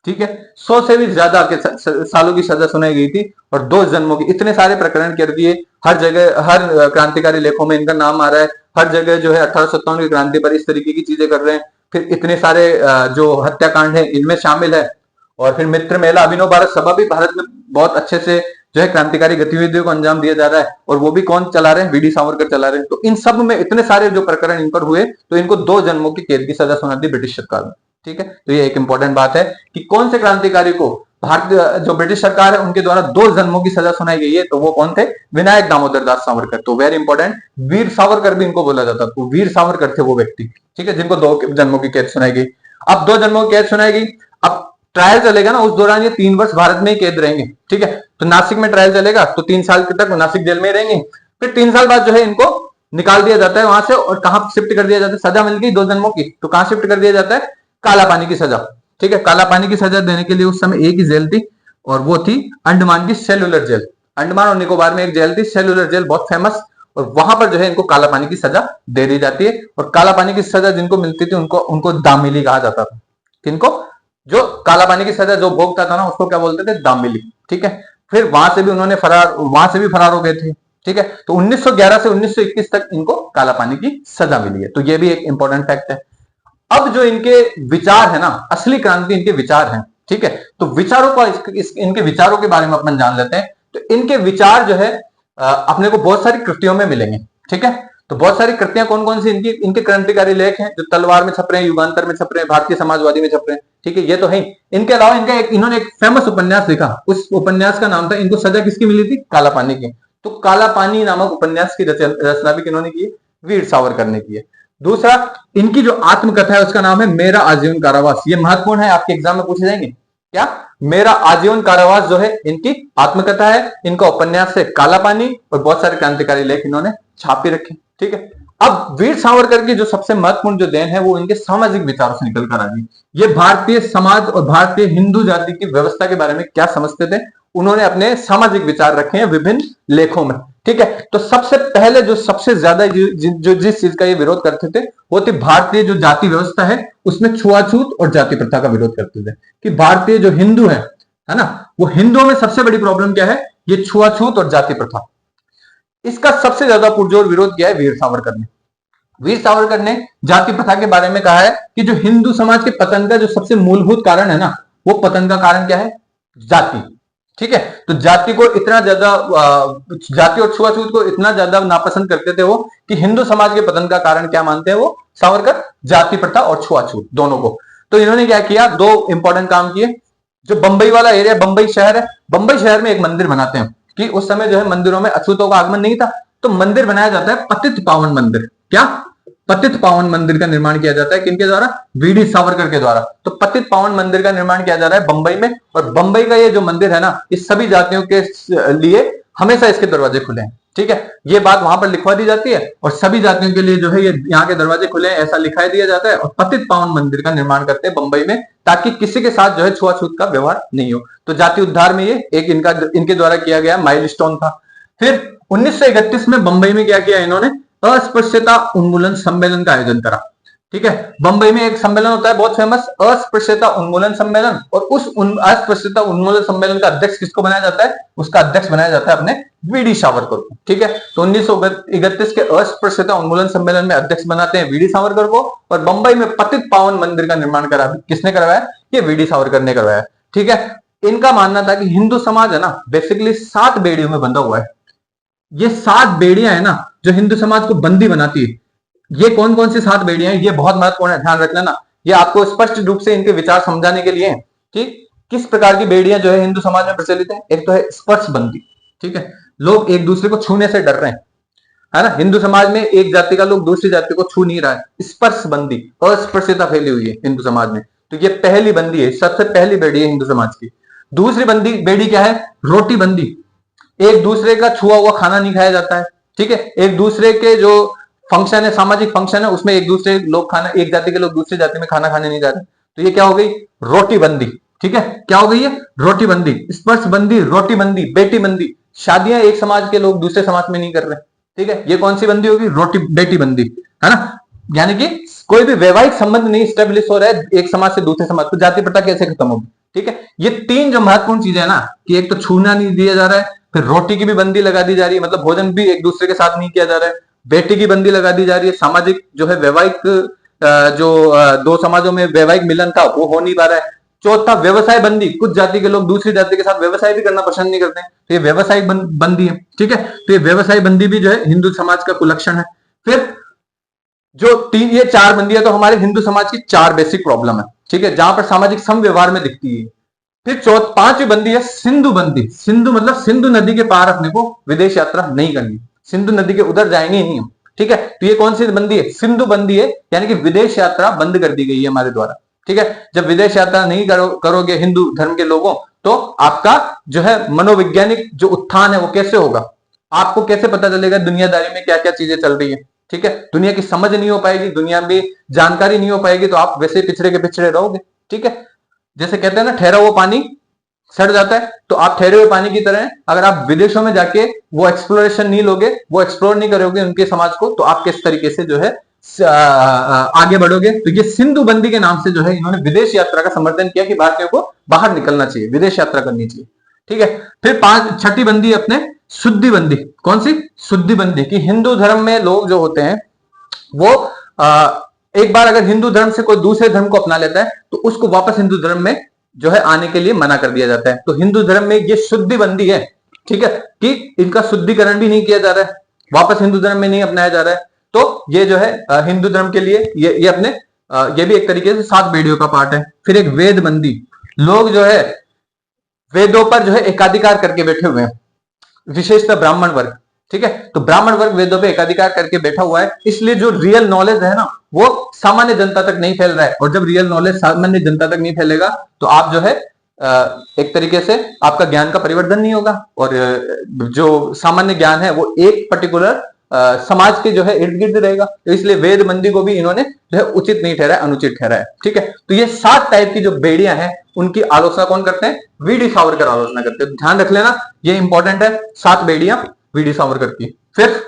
ठीक है, 100 से भी ज्यादा के सालों की सजा सुनाई गई थी और 2 जन्मों की। इतने सारे प्रकरण कर दिए, हर जगह हर क्रांतिकारी लेखों में इनका नाम आ रहा है, हर जगह जो है 1857 की क्रांति पर इस तरीके की चीजें कर रहे हैं। फिर इतने सारे जो हत्याकांड है इनमें शामिल है। और फिर मित्र मेला अभिनव भारत सभा भी भारत में बहुत अच्छे से जो है क्रांतिकारी गतिविधियों को अंजाम दिया जा रहा है, और वो भी कौन चला रहे हैं? वीडी सावरकर चला रहे हैं। तो इन सब में इतने सारे जो प्रकरण इन पर हुए तो इनको 2 जन्मों की कैद की सजा सुना दी ब्रिटिश सरकार ने। ठीक है, तो ये एक इंपॉर्टेंट बात है कि कौन से क्रांतिकारी को भारतीय जो ब्रिटिश सरकार है उनके द्वारा 2 जन्मों की सजा सुनाई गई है, तो वो कौन थे? विनायक दामोदर दास सावरकर। तो वेरी इंपॉर्टेंट, वीर सावरकर भी इनको बोला जाता, तो वीर सावरकर थे वो व्यक्ति, ठीक है, जिनको 2 जन्मों की कैद सुनाई गई। अब 2 जन्मों की कैद सुनाई गई, अब ट्रायल चलेगा ना, उस दौरान ये 3 वर्ष भारत में ही कैद रहेंगे। ठीक है, तो नासिक में ट्रायल चलेगा तो 3 साल तक नासिक जेल में रहेंगे। फिर 3 साल बाद जो है इनको निकाल दिया जाता है वहां से, और कहां शिफ्ट कर दिया जाता है? सजा मिल गई 2 जन्मों की, तो कहां शिफ्ट कर दिया जाता है? काला पानी की सजा। ठीक है, काला पानी की सजा देने के लिए उस समय एक ही जेल थी और वो थी अंडमान की सेल्यूलर जेल। अंडमान और निकोबार में एक जेल थी सेल्यूलर जेल, बहुत फेमस, और वहां पर जो है इनको काला पानी की सजा दे दी जाती है। और काला पानी की सजा जिनको मिलती थी उनको दामिली कहा जाता था। किनको? जो काला पानी की सजा जो भोगता था ना उसको क्या बोलते थे? दामिली। ठीक है, फिर वहां से भी फरार हो गए थे। ठीक है, तो 1911 से 1921 तक इनको काला पानी की सजा मिली है। तो ये भी एक इंपॉर्टेंट फैक्ट है। अब जो इनके विचार है ना, असली क्रांति इनके विचार हैं। ठीक है, तो विचारों का इनके विचारों के बारे में अपन जान लेते हैं। तो इनके विचार जो है अपने को बहुत सारी कृतियों में मिलेंगे। ठीक है, तो बहुत सारी कृतियां कौन कौन सी इनकी, इनके क्रांतिकारी लेख हैं जो तलवार में छप रहे हैं, युगांतर में छप रहे हैं, भारतीय समाजवादी में छप रहे हैं। ठीक है, ये तो है। इनके अलावा इन्होंने एक फेमस उपन्यास लिखा, उस उपन्यास का नाम था, इनको सजा किसकी मिली थी, काला पानी की। तो काला पानी नामक उपन्यास की रचना भी किन्होंने की, वीर सावरकर ने की है। दूसरा, इनकी जो आत्मकथा है उसका नाम है मेरा आजीवन कारावास। ये महत्वपूर्ण है, आपके एग्जाम में पूछे जाएंगे। क्या, मेरा आजीवन कारावास जो है इनकी आत्मकथा है, इनका उपन्यास है काला पानी, और बहुत सारे क्रांतिकारी लेख इन्होंने छापी रखे। ठीक है, अब वीर सावरकर की जो सबसे महत्वपूर्ण जो देन है वो इनके सामाजिक विचारों से निकल कर आ गई। ये भारतीय समाज और भारतीय हिंदू जाति की व्यवस्था के बारे में क्या समझते थे, उन्होंने अपने सामाजिक विचार रखे हैं विभिन्न लेखों में। ठीक है, तो सबसे पहले जो सबसे ज्यादा जो जिस चीज का ये विरोध करते थे वो थी भारतीय जो जाति व्यवस्था है उसमें छुआछूत और जाति प्रथा का विरोध करते थे। कि भारतीय जो हिंदू है ना, वो हिंदुओं में सबसे बड़ी प्रॉब्लम क्या है, ये छुआछूत और जाति प्रथा। इसका सबसे ज्यादा पुरजोर विरोध किया है वीर सावरकर ने। वीर सावरकर ने जाति प्रथा के बारे में कहा है कि जो हिंदू समाज के पतन का जो सबसे मूलभूत कारण है ना, वो पतन का कारण क्या है, जाति। ठीक है, तो जाति को इतना ज्यादा, जाति और छुआछूत को इतना ज्यादा नापसंद करते थे वो, कि हिंदू समाज के पतन का कारण क्या मानते हैं वो, सावरकर, जाति प्रथा और छुआछूत दोनों को। तो इन्होंने क्या किया, दो इंपॉर्टेंट काम किए। जो बंबई वाला एरिया, बंबई शहर है, बंबई शहर में एक मंदिर बनाते हैं कि उस समय जो है मंदिरों में अछूतों का आगमन नहीं था, तो मंदिर बनाया जाता है पतित पावन मंदिर। क्या, पतित पावन मंदिर का निर्माण किया जाता है, किनके द्वारा, वीडी सावरकर के द्वारा। तो पतित पावन मंदिर का निर्माण किया जा रहा है बंबई में, और बंबई का ये जो मंदिर है ना, इस सभी जातियों के लिए हमेशा इसके दरवाजे खुले हैं। ठीक है, ये बात वहां पर लिखवा दी जाती है, और सभी जातियों के लिए जो है ये यहाँ के दरवाजे खुले हैं ऐसा लिखाई दिया जाता है, और पतित पावन मंदिर का निर्माण करते हैं बंबई में, ताकि किसी के साथ जो है छुआछूत का व्यवहार नहीं हो। तो जाति उद्धार में ये एक इनके द्वारा किया गया माइलस्टोन था। फिर 1931 में बंबई में क्या किया इन्होंने, अस्पृश्यता उन्मूलन सम्मेलन का आयोजन करा। ठीक है, बंबई में एक सम्मेलन होता है बहुत फेमस, अस्पृश्यता उन्मूलन सम्मेलन, और उस अस्पृश्यता उन्मूलन सम्मेलन का अध्यक्ष किसको बनाया जाता है, उसका अध्यक्ष बनाया जाता है अपने वीडी सावरकर को। ठीक है, तो 1931 के अस्पृश्यता उन्मूलन सम्मेलन में अध्यक्ष बनाते हैं वीडी सावरकर को, और बंबई में पतित पावन मंदिर का निर्माण करा किसने करवाया, ये वीडी सावरकर ने करवाया। ठीक है, इनका मानना था कि हिंदू समाज है ना बेसिकली 7 बेड़ियों में बंधा हुआ है। ये 7 बेड़ियां है ना जो हिंदू समाज को बंदी बनाती है। ये कौन कौन सी 7 बेड़ियां हैं, ये बहुत महत्वपूर्ण है, ध्यान रखना ना। ये आपको स्पष्ट रूप से इनके विचार समझाने के लिए है कि किस प्रकार की बेड़ियां जो है हिंदू समाज में प्रचलित है। एक तो है स्पर्श बंदी। ठीक है, लोग एक दूसरे को छूने से डर रहे हैं, है ना। हिंदू समाज में एक जाति का लोग दूसरी जाति को छू नहीं रहा है, स्पर्श बंदी, अस्पृश्यता फैली हुई है हिंदू समाज में। तो ये पहली बंदी है, सबसे पहली बेड़ी है हिंदू समाज की। दूसरी बंदी बेड़ी क्या है, रोटी बंदी। एक दूसरे का छुआ हुआ खाना नहीं खाया जाता है। ठीक है, एक दूसरे के जो फंक्शन है, सामाजिक फंक्शन है, उसमें एक दूसरे लोग खाना, एक जाति के लोग दूसरी जाति में खाना खाने नहीं जा रहे। तो ये क्या हो गई, रोटी बंदी। ठीक है, क्या हो गई है, रोटी बंदी, स्पर्श बंदी, रोटी बंदी, बेटी बंदी। शादियां एक समाज के लोग दूसरे समाज में नहीं कर रहे। ठीक है, ये कौन सी बंदी होगी, रोटी बेटी बंदी, है ना। यानी कि कोई भी वैवाहिक संबंध नहीं स्टेब्लिश हो रहा है एक समाज से दूसरे समाज, तो जाति प्रथा कैसे खत्म होगी। ठीक है, ये 3 जो महत्वपूर्ण चीजें है ना, कि एक तो छूना नहीं दिया जा रहा है, फिर रोटी की भी बंदी लगा दी जा रही है, मतलब भोजन भी एक दूसरे के साथ नहीं किया जा रहा है, बेटी की बंदी लगा दी जा रही है, सामाजिक जो है वैवाहिक जो 2 समाजों में वैवाहिक मिलन था वो हो नहीं पा रहा है। चौथा, व्यवसाय बंदी, कुछ जाति के लोग दूसरी जाति के साथ व्यवसाय भी करना पसंद नहीं करते हैं, तो ये व्यवसायिक बंदी है। ठीक है, तो ये व्यवसाय बंदी भी जो है हिंदू समाज का कुलक्षण है। फिर जो ये 4 बंदियां तो हमारे हिंदू समाज की 4 बेसिक प्रॉब्लम है। ठीक है, जहां पर सामाजिक समव्यवहार में दिखती है। फिर 5वीं बंदी है सिंधु बंदी। सिंधु मतलब सिंधु नदी के पार अपने को विदेश यात्रा नहीं करनी, सिंधु नदी के उधर जाएंगे ही नहीं हम। ठीक है, तो ये कौन सी बंदी है, सिंधु बंदी है, यानी कि विदेश यात्रा बंद कर दी गई है हमारे द्वारा। ठीक है, जब विदेश यात्रा नहीं करोगे हिंदू धर्म के लोगों, तो आपका जो है मनोवैज्ञानिक जो उत्थान है वो कैसे होगा, आपको कैसे पता चलेगा दुनियादारी में क्या क्या चीजें चल रही है। ठीक है, दुनिया की समझ नहीं हो पाएगी, दुनिया में जानकारी नहीं हो पाएगी, तो आप वैसे पिछड़े के पिछड़े रहोगे। ठीक है, जैसे कहते हैं ना ठहरा हुआ पानी सड़ जाता है, तो आप ठहरे हुए पानी की तरह अगर आप विदेशों में जाके वो एक्सप्लोरेशन नहीं लोगे, वो एक्सप्लोर नहीं करोगे उनके समाज को, तो आप किस तरीके से जो है आगे बढ़ोगे। तो ये सिंधु बंदी के नाम से जो है इन्होंने विदेश यात्रा का समर्थन किया कि भारतीयों को बाहर निकलना चाहिए, विदेश यात्रा करनी चाहिए। ठीक है, फिर 6ठी बंदी अपने शुद्धि बंदी। कौन सी, शुद्धि बंदी, की हिंदू धर्म में लोग जो होते हैं वो एक बार अगर हिंदू धर्म से कोई दूसरे धर्म को अपना लेता है तो उसको वापस हिंदू धर्म में जो है आने के लिए मना कर दिया जाता है। तो हिंदू धर्म में ये शुद्धि बंदी है, ठीक है, कि इनका शुद्धिकरण भी नहीं किया जा रहा है, वापस हिंदू धर्म में नहीं अपनाया जा रहा है। तो ये जो है हिंदू धर्म के लिए ये अपने ये भी एक तरीके से 7 बेड़ियों का पार्ट है। फिर एक वेद बंदी, लोग जो है वेदों पर जो है एकाधिकार करके बैठे हुए हैं, विशेषतः ब्राह्मण वर्ग, ठीक है। तो ब्राह्मण वर्ग वेदों पे एकाधिकार करके बैठा हुआ है, इसलिए जो रियल नॉलेज है ना वो सामान्य जनता तक नहीं फैल रहा है। और जब रियल नॉलेज सामान्य जनता तक नहीं फैलेगा तो आप जो है एक तरीके से आपका ज्ञान का परिवर्धन नहीं होगा, और जो सामान्य ज्ञान है वो एक पर्टिकुलर समाज के जो है इर्द गिर्द रहेगा। तो इसलिए वेद मंदी को भी इन्होंने जो है उचित नहीं ठहराया, अनुचित ठहराया, ठीक है। तो ये 7 टाइप की जो बेड़ियां हैं उनकी आलोचना कौन करते हैं? वीडी सावरकर आलोचना करते हैं। ध्यान रख लेना, ये इंपॉर्टेंट है, 7 बेड़ियां वीडी सावरकर की। फिर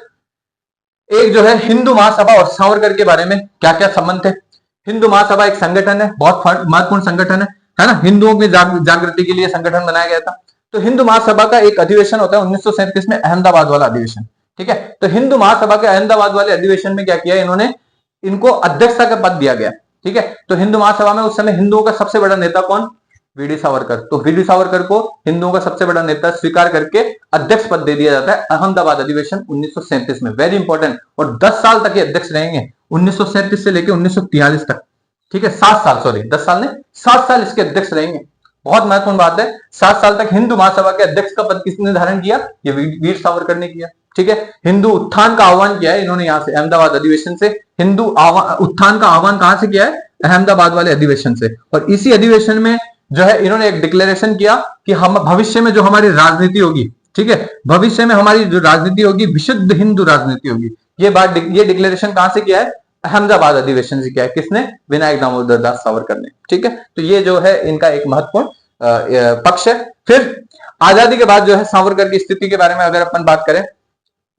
एक जो है हिंदू महासभा और सावरकर के बारे में क्या क्या संबंध है। हिंदू महासभा एक संगठन है, बहुत महत्वपूर्ण संगठन है ना, हिंदुओं की जागृति के लिए संगठन बनाया गया था। तो हिंदू महासभा का एक अधिवेशन होता है 1937 में, अहमदाबाद वाला अधिवेशन, ठीक है। तो हिंदू महासभा के अहमदाबाद वाले अधिवेशन में क्या किया इन्होंने, इनको अध्यक्षता का पद दिया गया, ठीक है। तो हिंदू महासभा में उस समय हिंदुओं का सबसे बड़ा नेता कौन? वीडी सावरकर। तो वीडी सावरकर को हिंदुओं का सबसे बड़ा नेता स्वीकार करके अध्यक्ष पद दे दिया जाता है अहमदाबाद अधिवेशन 1937 में, वेरी इंपॉर्टेंट। और 10 साल तक ये अध्यक्ष रहेंगे, 1937 से लेकर 1943 तक, ठीक है। 7 साल, सॉरी 10 साल नहीं, 7 साल इसके अध्यक्ष रहेंगे। बहुत महत्वपूर्ण बात है, 7 साल तक हिंदू महासभा के अध्यक्ष का पद किसने धारण किया? ये वीर सावरकर ने किया, ठीक है। हिंदू उत्थान का आह्वान किया है इन्होंने यहां से, अहमदाबाद अधिवेशन से। हिंदू उत्थान का आह्वान कहां से किया है? अहमदाबाद वाले अधिवेशन से। और इसी अधिवेशन में जो है इन्होंने एक डिक्लेरेशन किया कि हम भविष्य में जो हमारी राजनीति होगी, ठीक है, भविष्य में हमारी जो राजनीति होगी विशुद्ध हिंदू राजनीति होगी। ये डिक्लेरेशन कहां से किया है? अहमदाबाद अधिवेशन से किया है। किसने? विनायक दामोदर दास सावरकर ने, ठीक है। तो ये जो है इनका एक महत्वपूर्ण पक्ष है। फिर आजादी के बाद जो है सावरकर की स्थिति के बारे में अगर अपन बात करें,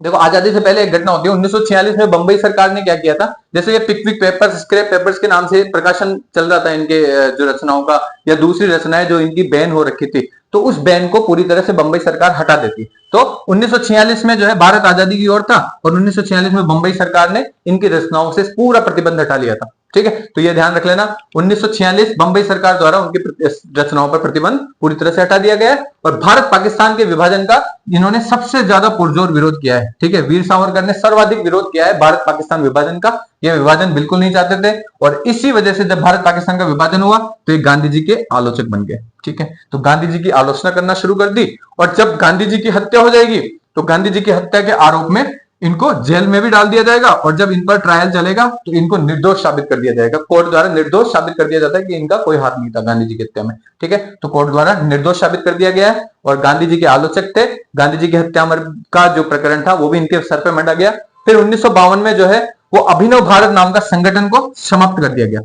देखो आजादी से पहले एक घटना होती है 1946 में, बंबई सरकार ने क्या किया था, जैसे ये पिकविक पेपर्स, स्क्रैप पेपर्स के नाम से प्रकाशन चल रहा था इनके जो रचनाओं का, या दूसरी रचनाएं जो इनकी बैन हो रखी थी, तो उस बैन को पूरी तरह से बंबई सरकार हटा देती। तो 1946 में जो है भारत आजादी की ओर था, और 1946 में बंबई सरकार ने इनकी रचनाओं से पूरा प्रतिबंध हटा लिया था, ठीक है। तो ये ध्यान रख लेना, 1946 बंबई सरकार द्वारा उनकी रचनाओं पर प्रतिबंध पूरी तरह से हटा दिया गया है। और भारत पाकिस्तान के विभाजन का इन्होंने सबसे ज्यादा पुरजोर विरोध किया है, ठीक है। वीर सावरकर ने सर्वाधिक विरोध किया है भारत पाकिस्तान विभाजन का, ये विभाजन बिल्कुल नहीं चाहते थे। और इसी वजह से जब भारत पाकिस्तान का विभाजन हुआ तो ये गांधी जी के आलोचक बन गए, ठीक है। तो गांधी जी की आलोचना करना शुरू कर दी, और जब गांधी जी की हत्या हो जाएगी तो गांधी जी की हत्या के आरोप में इनको जेल में भी डाल दिया जाएगा, और जब इन पर ट्रायल चलेगा तो इनको निर्दोष साबित कर दिया जाएगा। कोर्ट द्वारा निर्दोष साबित कर दिया जाता है कि इनका कोई हाथ नहीं था गांधी जी की हत्या में, ठीक है। तो कोर्ट द्वारा निर्दोष साबित कर दिया गया है, और गांधी जी के आलोचक थे, गांधी जी की हत्या का जो प्रकरण था वो भी इनके सर पे मंडा गया। फिर 1952 में जो है वो अभिनव भारत नाम का संगठन को समाप्त कर दिया गया।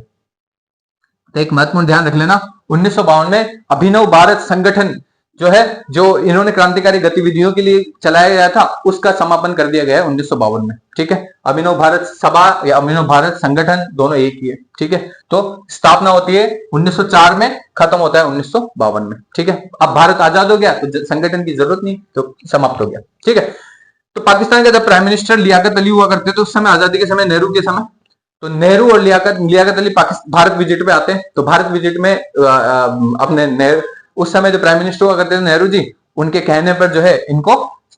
तो एक महत्वपूर्ण ध्यान रख लेना, 1952 में अभिनव भारत संगठन जो है, जो इन्होंने क्रांतिकारी गतिविधियों के लिए चलाया गया था, उसका समापन कर दिया गया है 1952 में, ठीक है। अभिनव भारत सभा या अभिनव भारत संगठन दोनों एक ही है, ठीक है। तो स्थापना होती है 1904 में, खत्म होता है 1952 में, ठीक है। अब भारत आजाद हो गया तो संगठन की जरूरत नहीं, तो समाप्त हो गया, ठीक है। तो पाकिस्तान का जब प्राइम मिनिस्टर लियाकत अली हुआ करते थे उस समय, आजादी के समय, नेहरू के समय, तो नेहरू और लियाकत अली भारत विजिट पे आते हैं। तो भारत विजिट में अपने उस समय जो प्राइम मिनिस्टर हुआ करते थे नेहरू जी, उनके कहने पर जो है इनको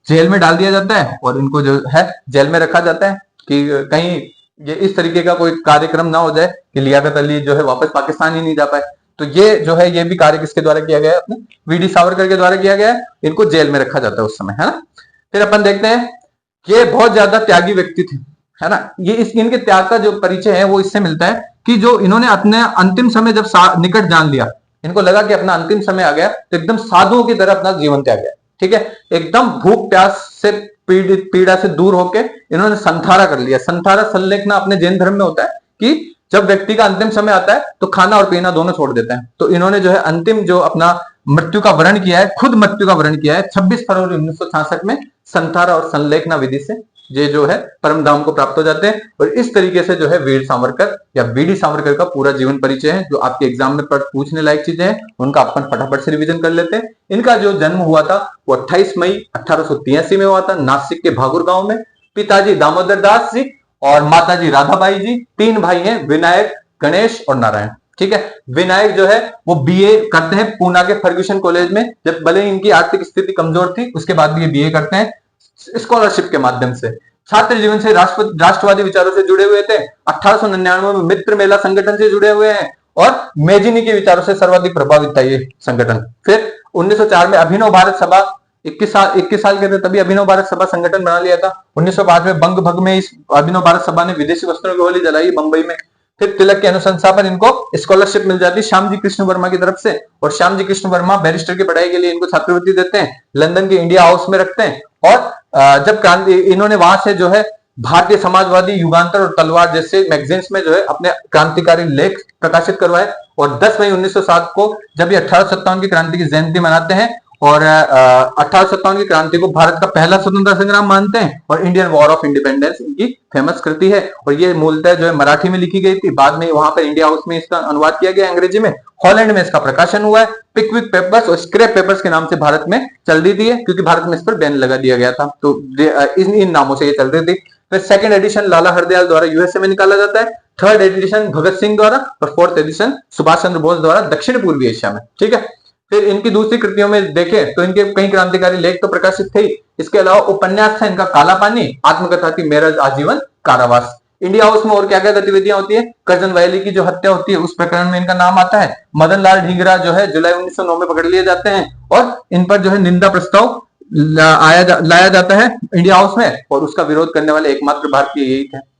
जेल में डाल दिया जाता है, और इनको जो है जेल में रखा जाता है कि कहीं ये इस तरीके का कोई कार्यक्रम ना हो जाए कि लियाकत अली जो है वापस पाकिस्तान ही नहीं जा पाए। तो ये जो है ये भी कार्य किसके द्वारा किया गया है? अपने वीडी सावरकर के द्वारा किया गया है। इनको जेल में रखा जाता है उस समय, है ना। फिर अपन देखते हैं, ये बहुत ज्यादा त्यागी व्यक्ति थे, है ना। ये इनके त्याग का जो परिचय है वो इससे मिलता है कि जो इन्होंने अपने अंतिम समय जब निकट जान लिया, इनको लगा कि अपना अंतिम समय आ गया, तो एकदम साधुओं की तरह अपना जीवन त्याग गया, ठीक है। एकदम भूख प्यास से पीड़ा से दूर होके इन्होंने संथारा कर लिया। संथारा संलेखना अपने जैन धर्म में होता है कि जब व्यक्ति का अंतिम समय आता है तो खाना और पीना दोनों छोड़ देते हैं। तो इन्होंने जो है अंतिम जो अपना मृत्यु का वर्ण किया है, खुद मृत्यु का वर्ण किया है 26 फरवरी 1966 में, संथारा और संलेखना विधि से ये जो है परम धाम को प्राप्त हो जाते हैं। और इस तरीके से जो है वीर सावरकर या वीडी सावरकर का पूरा जीवन परिचय है, जो आपके एग्जाम में पूछने लायक चीजें हैं उनका अपन फटाफट से रिवीजन कर लेते हैं। इनका जो जन्म हुआ था वो 28 मई 1883 में हुआ था, नासिक के भागुर गांव में। पिताजी दामोदर दास जी और माताजी राधाबाई जी, 3 भाई हैं, विनायक, गणेश और नारायण, ठीक है। विनायक जो है वो बीए करते हैं पूना के फर्ग्यूसन कॉलेज में, जब भले ही इनकी आर्थिक स्थिति कमजोर थी उसके बाद भी ये बीए करते हैं स्कॉलरशिप के माध्यम से। छात्र जीवन से राष्ट्रवादी विचारों से जुड़े हुए थे। 1899 में मित्र मेला संगठन से जुड़े हुए हैं और मेजिनी के विचारों से सर्वाधिक प्रभावित था ये संगठन। फिर 1904 में अभिनव भारत सभा, 21 साल के थे तभी अभिनव भारत सभा संगठन बना लिया था। 1905 में बंग भंग में इस अभिनव भारत सभा ने विदेशी वस्त्रों की होली जलाई बंबई में। फिर तिलक की अनुशंसा पर इनको स्कॉलरशिप मिल जाती श्यामजी कृष्ण वर्मा की तरफ से, और श्यामजी कृष्ण वर्मा बैरिस्टर की पढ़ाई के लिए इनको छात्रवृत्ति देते हैं, लंदन के इंडिया हाउस में रखते हैं। और जब क्रांति इन्होंने वहां से जो है भारतीय समाजवादी, युगांतर और तलवार जैसे मैगजीन्स में जो है अपने क्रांतिकारी लेख प्रकाशित करवाए। और 10 मई 1907 को जब ये 1857 की क्रांति की जयंती मनाते हैं और 1857 की क्रांति को भारत का पहला स्वतंत्रता संग्राम मानते हैं और इंडियन वॉर ऑफ इंडिपेंडेंस इनकी फेमस कृति है। और ये मूलतः जो है मराठी में लिखी गई थी, बाद में वहां पर इंडिया हाउस में इसका अनुवाद किया गया अंग्रेजी में। हॉलैंड में इसका प्रकाशन हुआ है। पिकविक पेपर्स और स्क्रैप पेपर्स के नाम से भारत में चल रही थी क्योंकि भारत में इस पर बैन लगा दिया गया था, तो इन नामों से ये चल रही थी। फिर सेकंड एडिशन लाला हरदयाल द्वारा यूएसए में निकाला जाता है, थर्ड एडिशन भगत सिंह द्वारा और फोर्थ एडिशन सुभाष चंद्र बोस द्वारा दक्षिण पूर्वी एशिया में, ठीक है। फिर इनकी दूसरी कृतियों में देखें तो इनके कई क्रांतिकारी लेख तो प्रकाशित थे। इसके अलावा उपन्यास था इनका काला पानी, आत्मकथा थी मेरा आजीवन कारावास। इंडिया हाउस में और क्या क्या गतिविधियां होती है, कर्जन वैली की जो हत्या होती है उस प्रकरण में इनका नाम आता है। मदन लाल ढींगरा जो है जुलाई 1909 में पकड़ लिए जाते हैं और इन पर जो है निंदा प्रस्ताव लाया जाता है इंडिया हाउस में, और उसका विरोध करने वाले एकमात्र भारतीय यही थे।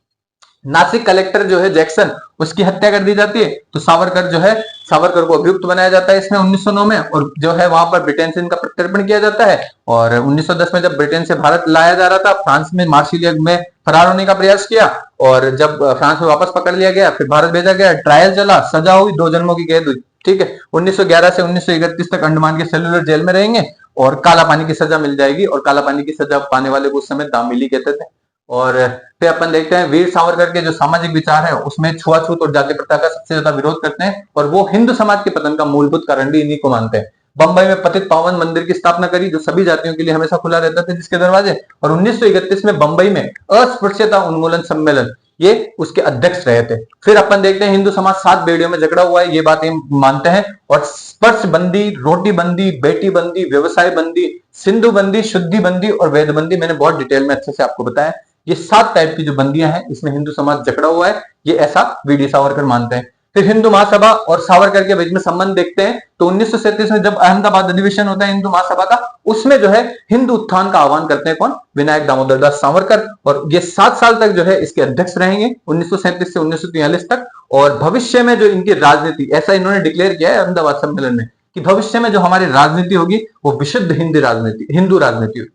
नासिक कलेक्टर जो है जैक्सन, उसकी हत्या कर दी जाती है, तो सावरकर जो है सावरकर को अभियुक्त बनाया जाता है इसमें 1909 में, और जो है वहां पर ब्रिटेन से इनका प्रत्यर्पण किया जाता है। और 1910 में जब ब्रिटेन से भारत लाया जा रहा था, फ्रांस में मार्सिलिया में फरार होने का प्रयास किया, और जब फ्रांस में वापस पकड़ लिया गया फिर भारत भेजा गया, ट्रायल चला, सजा हुई, 2 जन्मों की कैद हुई, ठीक है। 1911 से 1931 तक अंडमान के सेलुलर जेल में रहेंगे और काला पानी की सजा मिल जाएगी, और काला पानी की सजा पाने वाले को उस समय दामिली कहते थे। और फिर अपन देखते हैं वीर सावरकर के जो सामाजिक विचार है उसमें छुआछूत और जाति प्रथा का सबसे ज्यादा विरोध करते हैं, और वो हिंदू समाज के पतन का मूलभूत कारण भी इन्हीं को मानते हैं। बंबई में पतित पावन मंदिर की स्थापना करी जो सभी जातियों के लिए हमेशा खुला रहता था, जिसके दरवाजे, और 1931 में बंबई में अस्पृश्यता उन्मूलन सम्मेलन ये उसके अध्यक्ष रहे थे। फिर अपन देखते हैं हिंदू समाज 7 बेड़ियों में जकड़ा हुआ है, ये बात हम मानते हैं, और स्पर्श बंदी, रोटी बंदी, बेटी बंदी, व्यवसाय बंदी, सिंधु बंदी, शुद्धि बंदी और वेद बंदी मैंने बहुत डिटेल में अच्छे से आपको बताया। ये 7 टाइप की जो बंदियां हैं इसमें हिंदू समाज जकड़ा हुआ है, ये ऐसा वीडी सावरकर मानते हैं। फिर हिंदू महासभा और सावरकर के बीच में संबंध देखते हैं तो 1937 में जब अहमदाबाद अधिवेशन होता है हिंदू महासभा का, उसमें जो है हिंदू उत्थान का आह्वान करते हैं कौन, विनायक दामोदर दास सावरकर, और ये 7 साल तक जो है इसके अध्यक्ष रहेंगे 1937 से 1943 तक। और भविष्य में जो इनकी राजनीति, ऐसा इन्होंने डिक्लेयर किया है अहमदाबाद सम्मेलन में कि भविष्य में जो हमारी राजनीति होगी वो विशुद्ध हिंदू राजनीति होगी।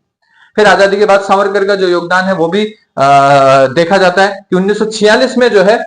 फिर आजादी के बाद सावरकर का जो योगदान है वो भी देखा जाता है कि 1946 में जो है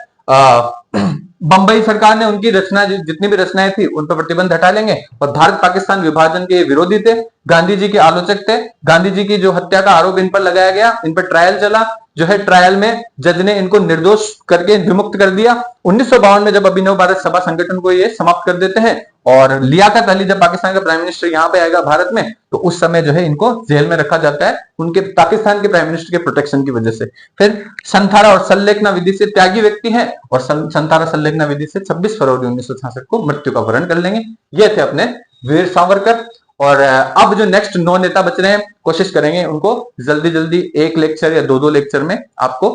बंबई सरकार ने उनकी रचना, जितनी भी रचनाएं थी उन पर प्रतिबंध हटा लेंगे, और भारत पाकिस्तान विभाजन के विरोधी थे, गांधी जी के आलोचक थे। गांधी जी की जो हत्या का आरोप इन पर लगाया गया, इन पर ट्रायल चला, जो है ट्रायल में जज ने इनको निर्दोष करके विमुक्त कर दिया। 1952 में जब अभिनव भारत सभा संगठन को ये समाप्त कर देते हैं, और लियाकत अली जब पाकिस्तान का प्राइम मिनिस्टर यहाँ पे आएगा भारत में, तो उस समय जो है इनको जेल में रखा जाता है उनके पाकिस्तान के प्राइम मिनिस्टर के प्रोटेक्शन की वजह से। फिर संथारा और सल्लेखना विधि से त्यागी व्यक्ति हैं, और संथारा सल्लेखना विधि से 26 फरवरी 1966 को मृत्यु का वरण कर लेंगे। ये थे अपने वीर सावरकर। और अब जो नेक्स्ट 9 नेता बच रहे हैं, कोशिश करेंगे उनको जल्दी 1 लेक्चर या 2 लेक्चर में आपको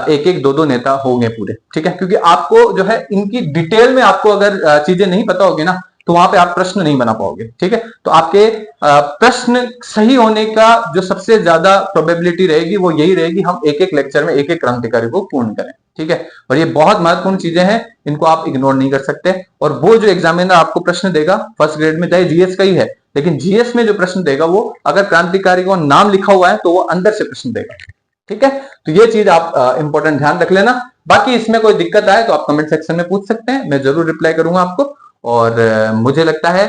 1 2 नेता होंगे पूरे, ठीक है। क्योंकि आपको जो है इनकी डिटेल में आपको अगर चीजें नहीं पता होगी ना तो वहां पे आप प्रश्न नहीं बना पाओगे, ठीक है। तो आपके प्रश्न सही होने का जो सबसे ज्यादा प्रोबेबिलिटी रहेगी वो यही रहेगी, हम 1 लेक्चर में 1 क्रांतिकारी को पूर्ण करें, ठीक है। और ये बहुत महत्वपूर्ण चीजें हैं, इनको आप इग्नोर नहीं कर सकते। और वो जो एग्जामिनर आपको प्रश्न देगा फर्स्ट ग्रेड में, चाहे जीएस का ही है, लेकिन जीएस में जो प्रश्न देगा वो अगर क्रांतिकारी को नाम लिखा हुआ है तो वो अंदर से प्रश्न देगा, ठीक है। तो ये चीज आप इंपॉर्टेंट ध्यान रख लेना। बाकी इसमें कोई दिक्कत आए तो आप कमेंट सेक्शन में पूछ सकते हैं, मैं जरूर रिप्लाई करूंगा आपको। और मुझे लगता है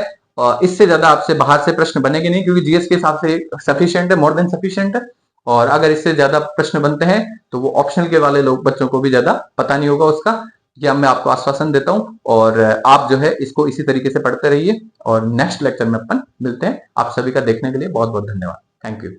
इससे ज्यादा आपसे बाहर से प्रश्न बनेंगे नहीं, क्योंकि जीएस के हिसाब से सफिशिएंट है, मोर देन सफिशिएंट है। और अगर इससे ज्यादा प्रश्न बनते हैं तो वो ऑप्शनल के वाले लोग बच्चों को भी ज्यादा पता नहीं होगा उसका, या मैं आपको आश्वासन देता हूं। और आप जो है इसको इसी तरीके से पढ़ते रहिए, और नेक्स्ट लेक्चर में अपन मिलते हैं। आप सभी का देखने के लिए बहुत बहुत धन्यवाद। Thank you.